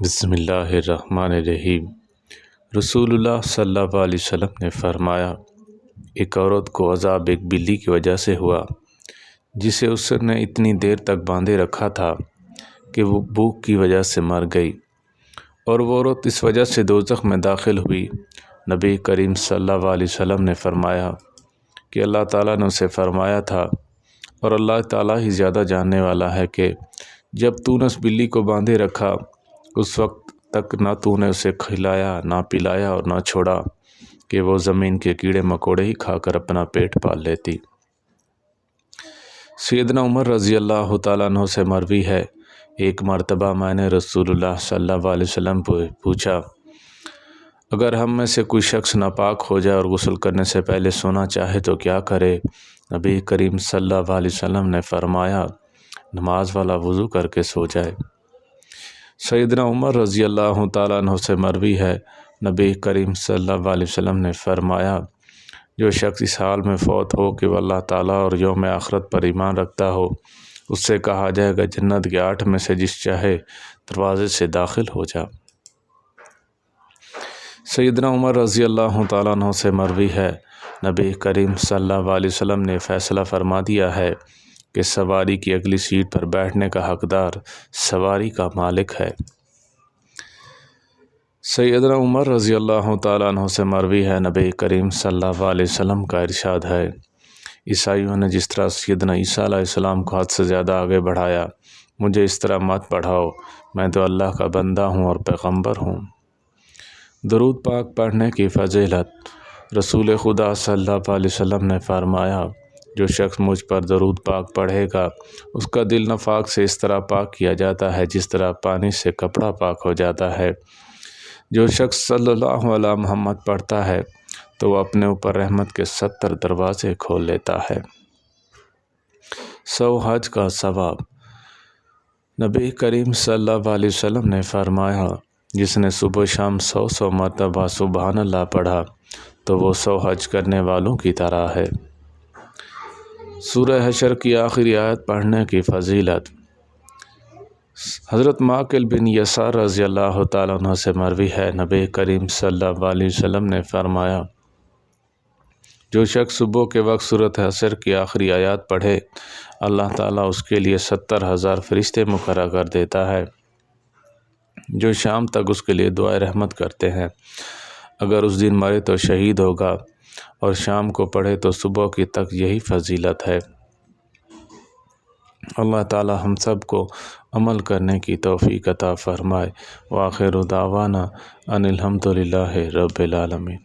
بسم اللہ الرحمن الرحیم۔ رسول اللہ صلی اللہ علیہ وسلم نے فرمایا، ایک عورت کو عذاب ایک بلی کی وجہ سے ہوا جسے اس نے اتنی دیر تک باندھے رکھا تھا کہ وہ بھوک کی وجہ سے مر گئی، اور وہ عورت اس وجہ سے دوزخ میں داخل ہوئی۔ نبی کریم صلی اللہ علیہ وسلم نے فرمایا کہ اللہ تعالیٰ نے اسے فرمایا تھا، اور اللہ تعالیٰ ہی زیادہ جاننے والا ہے، کہ جب تو نے اس بلی کو باندھے رکھا اس وقت تک نہ تو نے اسے کھلایا، نہ پلایا اور نہ چھوڑا کہ وہ زمین کے کیڑے مکوڑے ہی کھا کر اپنا پیٹ پال لیتی۔ سیدنا عمر رضی اللہ تعالیٰ عنہ سے مروی ہے، ایک مرتبہ میں نے رسول اللہ صلی اللہ علیہ وسلم کو پوچھا، اگر ہم میں سے کوئی شخص ناپاک ہو جائے اور غسل کرنے سے پہلے سونا چاہے تو کیا کرے؟ نبی کریم صلی اللہ علیہ وسلم نے فرمایا، نماز والا وضو کر کے سو جائے۔ سیدنا عمر رضی اللہ تعالیٰ عنہ سے مروی ہے، نبی کریم صلی اللہ علیہ وسلم نے فرمایا، جو شخص اس حال میں فوت ہو کہ وہ اللہ تعالیٰ اور یوم آخرت پر ایمان رکھتا ہو، اس سے کہا جائے گا جنت کے 8 میں سے جس چاہے دروازے سے داخل ہو جا۔ سیدنا عمر رضی اللہ تعالیٰ عنہ سے مروی ہے، نبی کریم صلی اللہ علیہ وسلم نے فیصلہ فرما دیا ہے کہ سواری کی اگلی سیٹ پر بیٹھنے کا حقدار سواری کا مالک ہے۔ سیدنا عمر رضی اللہ تعالیٰ عنہ سے مروی ہے، نبی کریم صلی اللہ علیہ وسلم کا ارشاد ہے، عیسائیوں نے جس طرح سیدنا عیسیٰ علیہ السلام کو حد سے زیادہ آگے بڑھایا، مجھے اس طرح مت بڑھاؤ، میں تو اللہ کا بندہ ہوں اور پیغمبر ہوں۔ درود پاک پڑھنے کی فضیلت۔ رسول خدا صلی اللہ علیہ وسلم نے فرمایا، جو شخص مجھ پر درود پاک پڑھے گا اس کا دل نفاق سے اس طرح پاک کیا جاتا ہے جس طرح پانی سے کپڑا پاک ہو جاتا ہے۔ جو شخص صلی اللہ علیہ محمد پڑھتا ہے تو وہ اپنے اوپر رحمت کے 70 دروازے کھول لیتا ہے۔ 100 حج کا ثواب۔ نبی کریم صلی اللہ علیہ وسلم نے فرمایا، جس نے صبح شام 100 مرتبہ سبحان اللہ پڑھا تو وہ 100 حج کرنے والوں کی طرح ہے۔ سورہ حشر کی آخری آیت پڑھنے کی فضیلت۔ حضرت معقل بن یسار رضی اللہ تعالیٰ عنہ سے مروی ہے، نبی کریم صلی اللہ علیہ وسلم نے فرمایا، جو شخص صبح کے وقت سورۃ حشر کی آخری آیات پڑھے اللہ تعالیٰ اس کے لیے 70,000 فرشتے مقرر کر دیتا ہے، جو شام تک اس کے لیے دعائے رحمت کرتے ہیں۔ اگر اس دن مرے تو شہید ہوگا، اور شام کو پڑھے تو صبح کی تک یہی فضیلت ہے۔ اللہ تعالی ہم سب کو عمل کرنے کی توفیق عطا فرمائے۔ وآخر دعوانا ان الحمد للہ رب العالمین۔